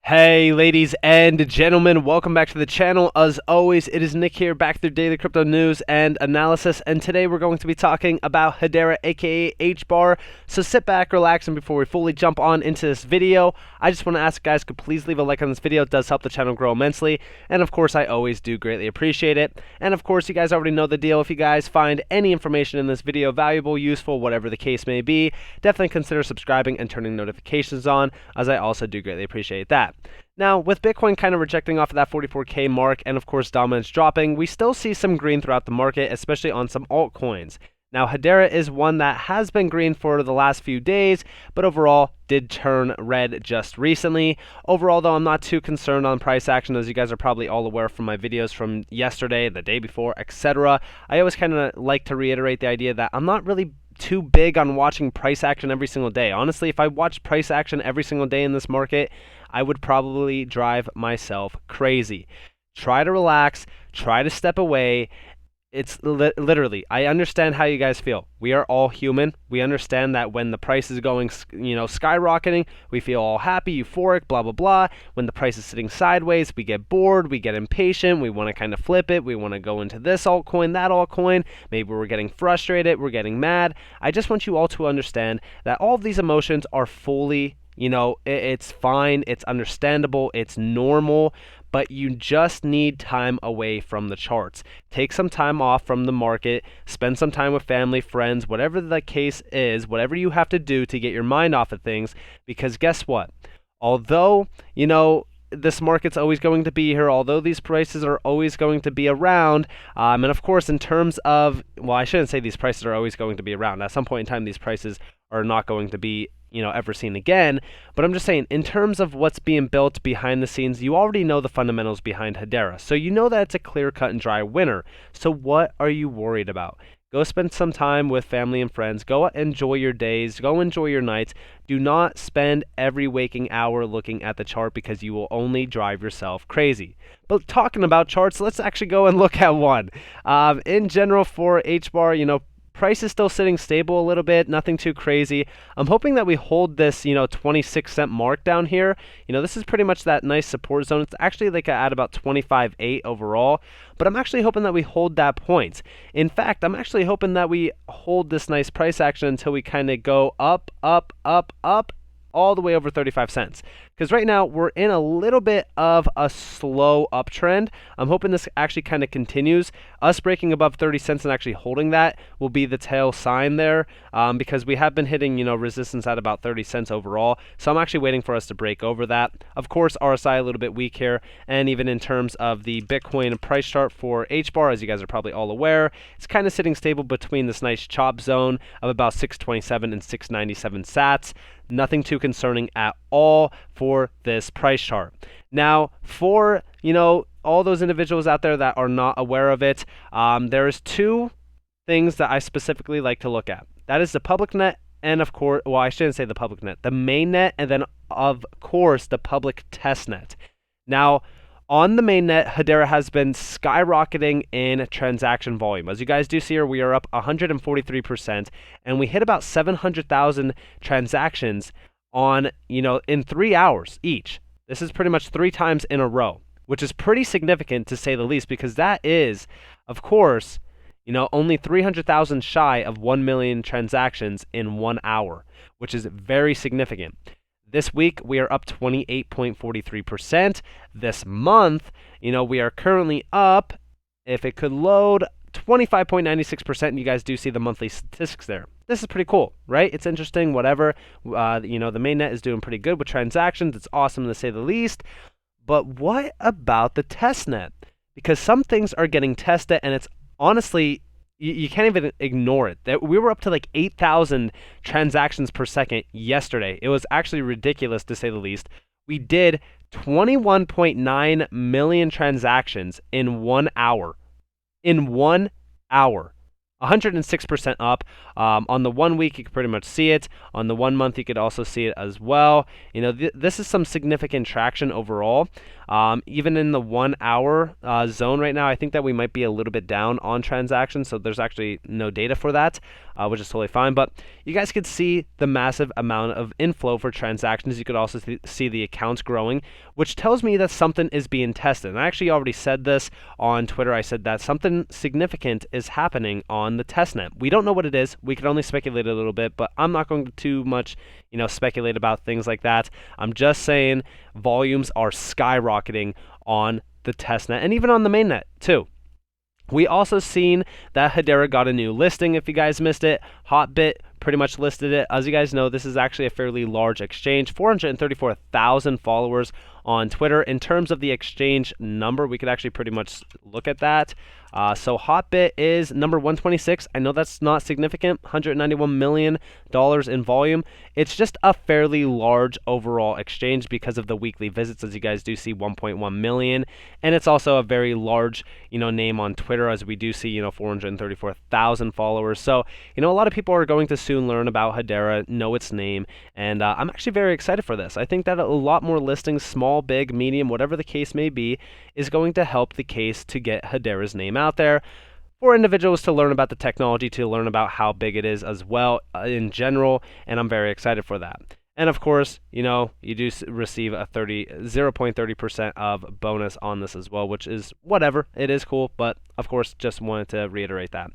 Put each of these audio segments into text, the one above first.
Hey ladies and gentlemen, welcome back to the channel. As always, it is Nick here, back through daily crypto news and analysis, and today we're going to be talking about Hedera, aka Hbar. So sit back, relax, and before we fully jump on into this video, I just want to ask you guys, could please leave a like on this video. It does help the channel grow immensely, and of course I always do greatly appreciate it. And of course, you guys already know the deal. If you guys find any information in this video valuable, useful, whatever the case may be, definitely consider subscribing and turning notifications on, as I also do greatly appreciate that. Now, with Bitcoin kind of rejecting off of that 44K mark and of course dominance dropping, we still see some green throughout the market, especially on some altcoins. Now, Hedera is one that has been green for the last few days, but overall did turn red just recently. Overall, though, I'm not too concerned on price action, as you guys are probably all aware from my videos from yesterday, the day before, etc. I always kind of like to reiterate the idea that I'm not really too big on watching price action every single day. Honestly, if I watched price action every single day in this market, I would probably drive myself crazy. Try to relax, try to step away. It's literally, I understand how you guys feel. We are all human. We understand that when the price is going, skyrocketing, we feel all happy, euphoric, blah, blah, blah. When the price is sitting sideways, we get bored, we get impatient, we want to kind of flip it, we want to go into this altcoin, that altcoin. Maybe we're getting frustrated, we're getting mad. I just want you all to understand that all of these emotions are fully, it's fine, it's understandable, it's normal, but you just need time away from the charts. Take some time off from the market, spend some time with family, friends, whatever the case is, whatever you have to do to get your mind off of things, because guess what? Although, this market's always going to be here, although these prices are always going to be around, and of course in terms of, well, I shouldn't say these prices are always going to be around. At some point in time, these prices are not going to be ever seen again. But I'm just saying, in terms of what's being built behind the scenes, you already know the fundamentals behind Hedera. So you know that it's a clear cut and dry winner. So what are you worried about? Go spend some time with family and friends. Go enjoy your days. Go enjoy your nights. Do not spend every waking hour looking at the chart, because you will only drive yourself crazy. But talking about charts, let's actually go and look at one. In general, for Hbar, price is still sitting stable a little bit, nothing too crazy. I'm hoping that we hold this, 26-cent mark down here. This is pretty much that nice support zone. It's actually like at about 25.8 overall, but I'm actually hoping that we hold that point. In fact, I'm actually hoping that we hold this nice price action until we kind of go up, up, up, up, all the way over 35 cents. Because right now we're in a little bit of a slow uptrend. I'm hoping this actually kind of continues. Us breaking above 30 cents and actually holding that will be the tail sign there, because we have been hitting resistance at about 30 cents overall. So I'm actually waiting for us to break over that. Of course, RSI a little bit weak here, and even in terms of the Bitcoin price chart for Hbar, as you guys are probably all aware, it's kind of sitting stable between this nice chop zone of about 627 and 697 sats. Nothing too concerning at all for this price chart. Now, for all those individuals out there that are not aware of it, there's two things that I specifically like to look at. That is the public net, and of course, well, I shouldn't say the public net, the main net, and then of course the public test net. Now, on the mainnet, Hedera has been skyrocketing in transaction volume. As you guys do see here, we are up 143%, and we hit about 700,000 transactions on, in 3 hours each. This is pretty much 3 times in a row, which is pretty significant to say the least, because that is, of course, only 300,000 shy of 1 million transactions in 1 hour, which is very significant. This week, we are up 28.43%. This month, we are currently up, if it could load, 25.96%, and you guys do see the monthly statistics there. This is pretty cool, right? It's interesting, whatever. The mainnet is doing pretty good with transactions. It's awesome to say the least. But what about the testnet? Because some things are getting tested, and it's honestly, you can't even ignore it. We were up to like 8,000 transactions per second yesterday. It was actually ridiculous to say the least. We did 21.9 million transactions in 1 hour. In 1 hour. 106% up. On the 1 week, you can pretty much see it. On the 1 month, you could also see it as well. This is some significant traction overall. Even in the 1 hour zone right now, I think that we might be a little bit down on transactions, so there's actually no data for that. which is totally fine. But you guys could see the massive amount of inflow for transactions. You could also see the accounts growing, which tells me that something is being tested. And I actually already said this on Twitter. I said that something significant is happening on the testnet. We don't know what it is. We can only speculate a little bit, but I'm not going to too much, speculate about things like that. I'm just saying volumes are skyrocketing on the testnet and even on the mainnet too. We also seen that Hedera got a new listing. If you guys missed it, Hotbit pretty much listed it. As you guys know, this is actually a fairly large exchange, 434,000 followers on Twitter. In terms of the exchange number, we could actually pretty much look at that. So Hotbit is number 126. I know that's not significant, $191 million in volume. It's just a fairly large overall exchange because of the weekly visits, as you guys do see 1.1 million. And it's also a very large, name on Twitter, as we do see, 434,000 followers. So, a lot of people are going to soon learn about Hedera, know its name, and I'm actually very excited for this. I think that a lot more listings, small, big, medium, whatever the case may be, is going to help the case to get Hedera's name out there for individuals to learn about the technology, to learn about how big it is as well in general, and I'm very excited for that. And of course, you do receive a 0.30% of bonus on this as well, which is whatever. It is cool, but of course, just wanted to reiterate that.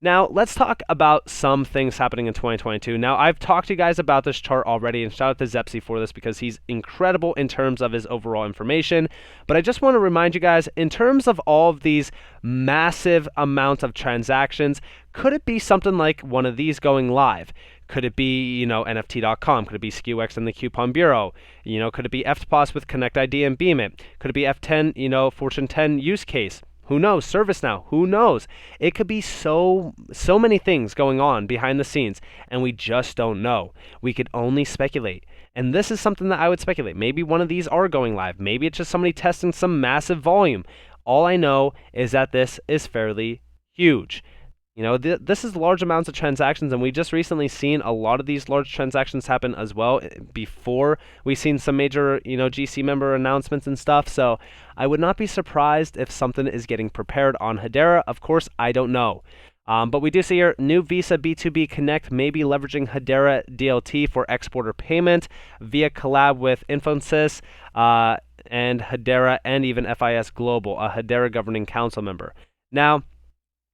Now, let's talk about some things happening in 2022. Now, I've talked to you guys about this chart already, and shout out to Zepsy for this because he's incredible in terms of his overall information. But I just want to remind you guys, in terms of all of these massive amounts of transactions, could it be something like one of these going live? Could it be, NFT.com? Could it be SKUX and the Coupon Bureau? Could it be FTPOS with Connect ID and Beam It? Could it be F10, Fortune 10 use case? Who knows? ServiceNow, who knows? It could be so many things going on behind the scenes, and we just don't know. We could only speculate. And this is something that I would speculate. Maybe one of these are going live. Maybe it's just somebody testing some massive volume. All I know is that this is fairly huge. This is large amounts of transactions, and we just recently seen a lot of these large transactions happen as well before we seen some major, GC member announcements and stuff. So I would not be surprised if something is getting prepared on Hedera. Of course, I don't know. But we do see here, new Visa B2B Connect may be leveraging Hedera DLT for exporter payment via collab with Infosys and Hedera and even FIS Global, a Hedera governing council member. Now,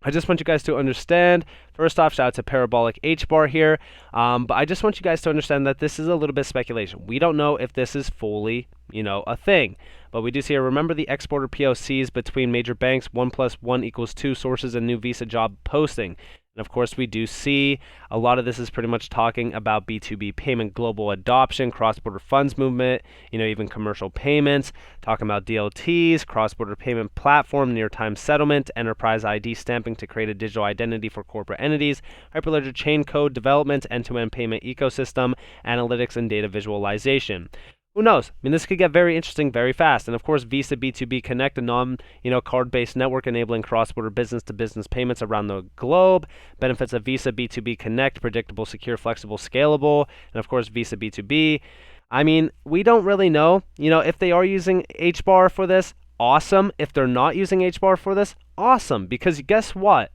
I just want you guys to understand, first off, shout out to Parabolic Hbar here, but I just want you guys to understand that this is a little bit speculation. We don't know if this is fully, a thing, but we do see here, remember the exporter POCs between major banks, 1 + 1 = 2 sources and new Visa job posting. And of course, we do see a lot of this is pretty much talking about B2B payment, global adoption, cross-border funds movement, even commercial payments, talking about DLTs, cross-border payment platform, near-time settlement, enterprise ID stamping to create a digital identity for corporate entities, hyperledger chain code development, end-to-end payment ecosystem, analytics, and data visualization. Who knows? This could get very interesting very fast. And of course, Visa B2B Connect, a card-based network enabling cross-border business-to-business payments around the globe. Benefits of Visa B2B Connect: predictable, secure, flexible, scalable. And of course, Visa B2B. We don't really know. If they are using Hbar for this, awesome. If they're not using Hbar for this, awesome. Because guess what?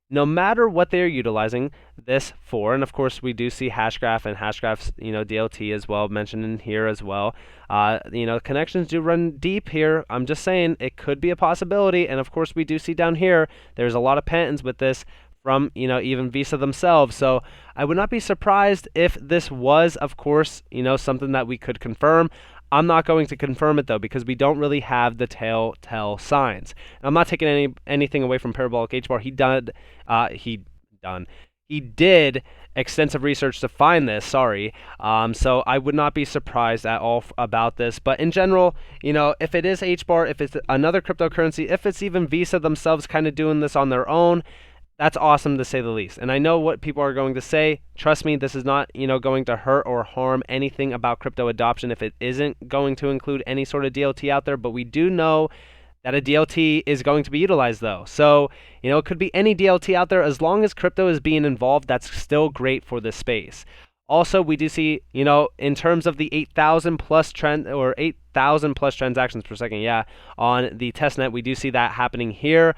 No matter what they're utilizing this for, and of course we do see Hashgraph and Hashgraph's DLT as well mentioned in here as well. Connections do run deep here. I'm just saying it could be a possibility, and of course we do see down here there's a lot of patents with this from even Visa themselves. So I would not be surprised if this was, of course, something that we could confirm. I'm not going to confirm it though because we don't really have the telltale signs. And I'm not taking anything away from Parabolic Hbar. He did extensive research to find this. So I would not be surprised at all about this. But in general, if it is Hbar, if it's another cryptocurrency, if it's even Visa themselves kind of doing this on their own, that's awesome to say the least. And I know what people are going to say. Trust me, this is not, going to hurt or harm anything about crypto adoption if it isn't going to include any sort of DLT out there. But we do know that a DLT is going to be utilized though. So, it could be any DLT out there. As long as crypto is being involved, that's still great for this space. Also, we do see, in terms of the 8,000 plus trend or 700,000 plus transactions per second. Yeah, on the testnet, we do see that happening here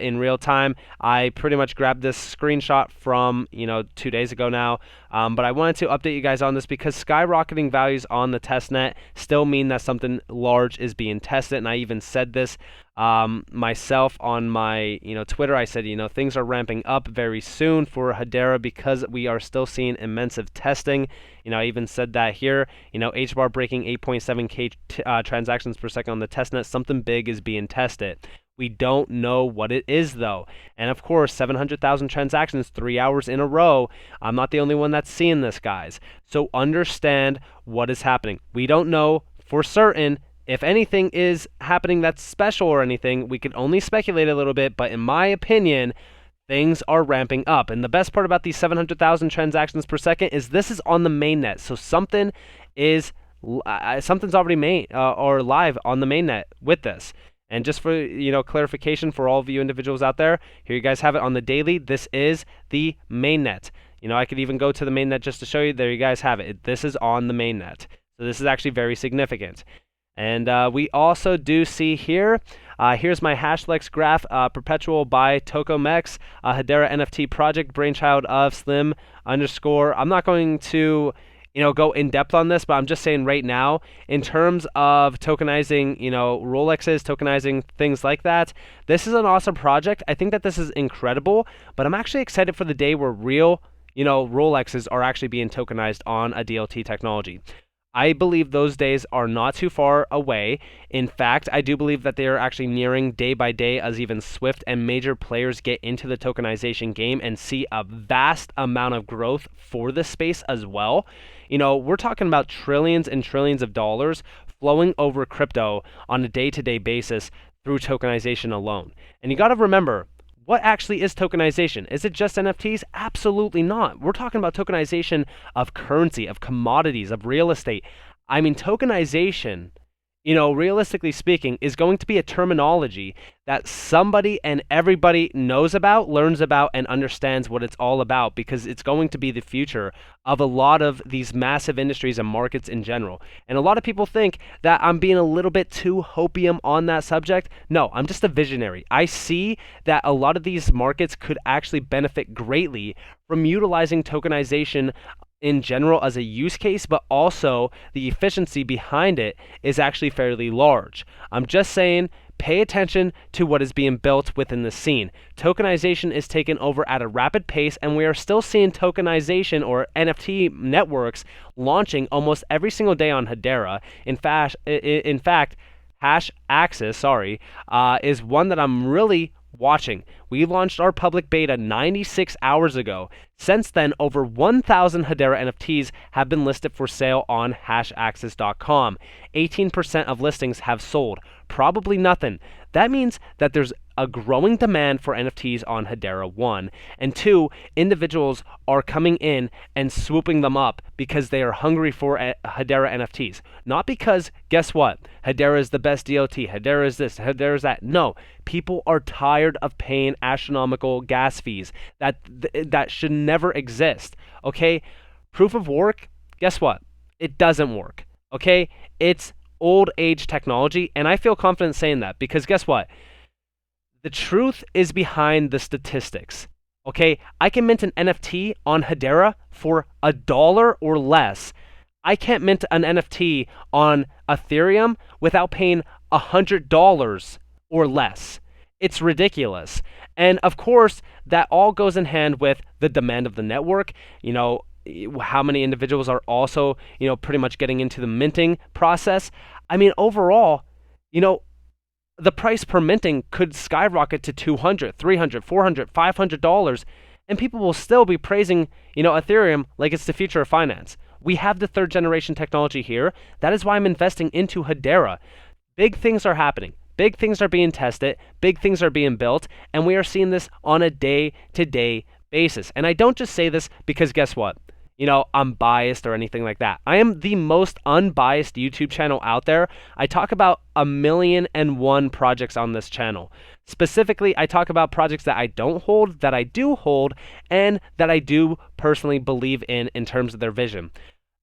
in real time. I pretty much grabbed this screenshot from 2 days ago now, but I wanted to update you guys on this because skyrocketing values on the testnet still mean that something large is being tested, and I even said this myself on my Twitter. I said things are ramping up very soon for Hedera because we are still seeing immense testing. I even said that here. Hbar breaking 8.7k transactions per second on the testnet. Something big is being tested. We don't know what it is though. And of course, 700,000 transactions 3 hours in a row. I'm not the only one that's seeing this, guys. So understand what is happening. We don't know for certain if anything is happening that's special or anything. We can only speculate a little bit, but in my opinion, things are ramping up. And the best part about these 700,000 transactions per second is this is on the mainnet. So something's already made or live on the mainnet with this. And just for clarification for all of you individuals out there, here you guys have it on the daily. This is the mainnet. I could even go to the mainnet just to show you. There you guys have it. This is on the mainnet. So this is actually very significant. And we also do see here, here's my Hashlex graph, perpetual by Tokomex, Hedera NFT project, brainchild of Slim _ I'm not going to go in depth on this, but I'm just saying right now, in terms of tokenizing, Rolexes, tokenizing things like that, this is an awesome project. I think that this is incredible, but I'm actually excited for the day where real, Rolexes are actually being tokenized on a DLT technology. I believe those days are not too far away. In fact, I do believe that they are actually nearing day by day as even Swift and major players get into the tokenization game and see a vast amount of growth for this space as well. We're talking about trillions and trillions of dollars flowing over crypto on a day-to-day basis through tokenization alone. And you got to remember, what actually is tokenization? Is it just NFTs? Absolutely not. We're talking about tokenization of currency, of commodities, of real estate. I mean, tokenization, realistically speaking, is going to be a terminology that somebody and everybody knows about, learns about, and understands what it's all about, because it's going to be the future of a lot of these massive industries and markets in general. And a lot of people think that I'm being a little bit too hopium on that subject. No, I'm just a visionary. I see that a lot of these markets could actually benefit greatly from utilizing tokenization in general as a use case, but also the efficiency behind it is actually fairly large. I'm just saying, pay attention to what is being built within the scene. Tokenization is taken over at a rapid pace, and we are still seeing tokenization or NFT networks launching almost every single day on Hedera. In fact, Hash Axis, is one that I'm really watching. We launched our public beta 96 hours ago. Since then, over 1,000 Hedera NFTs have been listed for sale on hashaxis.com. 18% of listings have sold. Probably nothing. That means that there's a growing demand for NFTs on Hedera, 1. And 2, individuals are coming in and swooping them up because they are hungry for Hedera NFTs. Not because, guess what? Hedera is the best DLT. Hedera is this. Hedera is that. No. People are tired of paying astronomical gas fees. That should never exist. Okay? Proof of work, guess what? It doesn't work. Okay? It's old age technology, and I feel confident saying that because guess what? The truth is behind the statistics. Okay, I can mint an NFT on Hedera for $1 or less. I can't mint an NFT on Ethereum without paying $100 or less. It's ridiculous. And of course, that all goes in hand with the demand of the network. How many individuals are also, pretty much getting into the minting process. I mean, overall, the price per minting could skyrocket to $200, $300, $400, $500, and people will still be praising, Ethereum like it's the future of finance. We have the 3rd generation technology here. That is why I'm investing into Hedera. Big things are happening. Big things are being tested. Big things are being built, and we are seeing this on a day-to-day basis. And I don't just say this because guess what? I'm biased or anything like that. I am the most unbiased YouTube channel out there. I talk about 1,000,001 projects on this channel. Specifically, I talk about projects that I don't hold, that I do hold, and that I do personally believe in terms of their vision.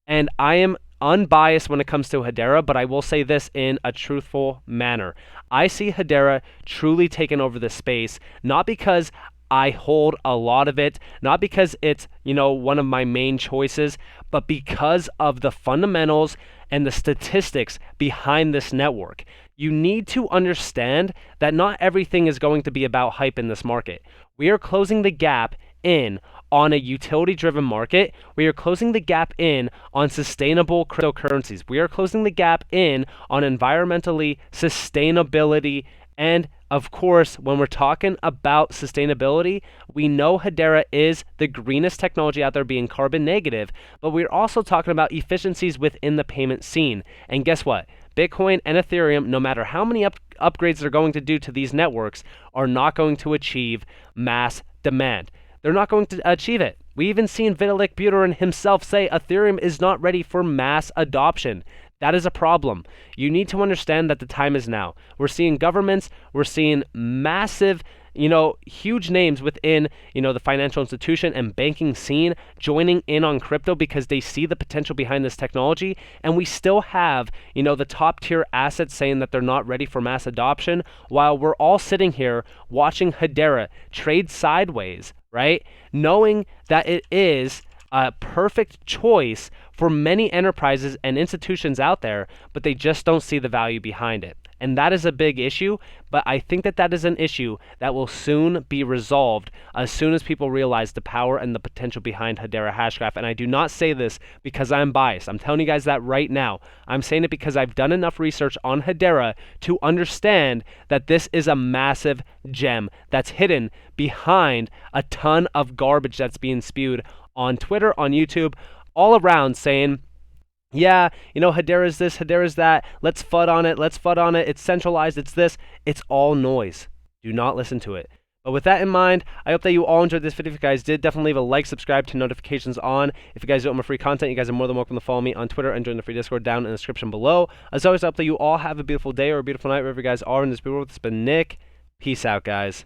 And I am unbiased when it comes to Hedera, but I will say this in a truthful manner. I see Hedera truly taking over this space, not because I hold a lot of it, not because it's, one of my main choices, but because of the fundamentals and the statistics behind this network. You need to understand that not everything is going to be about hype in this market. We are closing the gap in on a utility-driven market. We are closing the gap in on sustainable cryptocurrencies. We are closing the gap in on environmentally sustainability. And of course, when we're talking about sustainability, we know Hedera is the greenest technology out there, being carbon negative, but we're also talking about efficiencies within the payment scene. And guess what? Bitcoin and Ethereum, no matter how many upgrades they're going to do to these networks, are not going to achieve mass demand. They're not going to achieve it. We even seen Vitalik Buterin himself say Ethereum is not ready for mass adoption. That is a problem. You need to understand that the time is now. We're seeing governments, we're seeing massive, huge names within, the financial institution and banking scene joining in on crypto because they see the potential behind this technology. And we still have, the top tier assets saying that they're not ready for mass adoption, while we're all sitting here watching Hedera trade sideways, right? Knowing that it is a perfect choice for many enterprises and institutions out there, but they just don't see the value behind it. And that is a big issue, but I think that that is an issue that will soon be resolved as soon as people realize the power and the potential behind Hedera Hashgraph. And I do not say this because I'm biased. I'm telling you guys that right now. I'm saying it because I've done enough research on Hedera to understand that this is a massive gem that's hidden behind a ton of garbage that's being spewed on Twitter, on YouTube, all around saying, yeah, Hedera is this, Hedera is that, let's FUD on it, it's centralized, it's this. It's all noise. Do not listen to it. But with that in mind, I hope that you all enjoyed this video. If you guys did, definitely leave a like, subscribe, turn notifications on. If you guys do want more free content, you guys are more than welcome to follow me on Twitter and join the free Discord down in the description below. As always, I hope that you all have a beautiful day or a beautiful night wherever you guys are in this beautiful world. It's been Nick. Peace out, guys.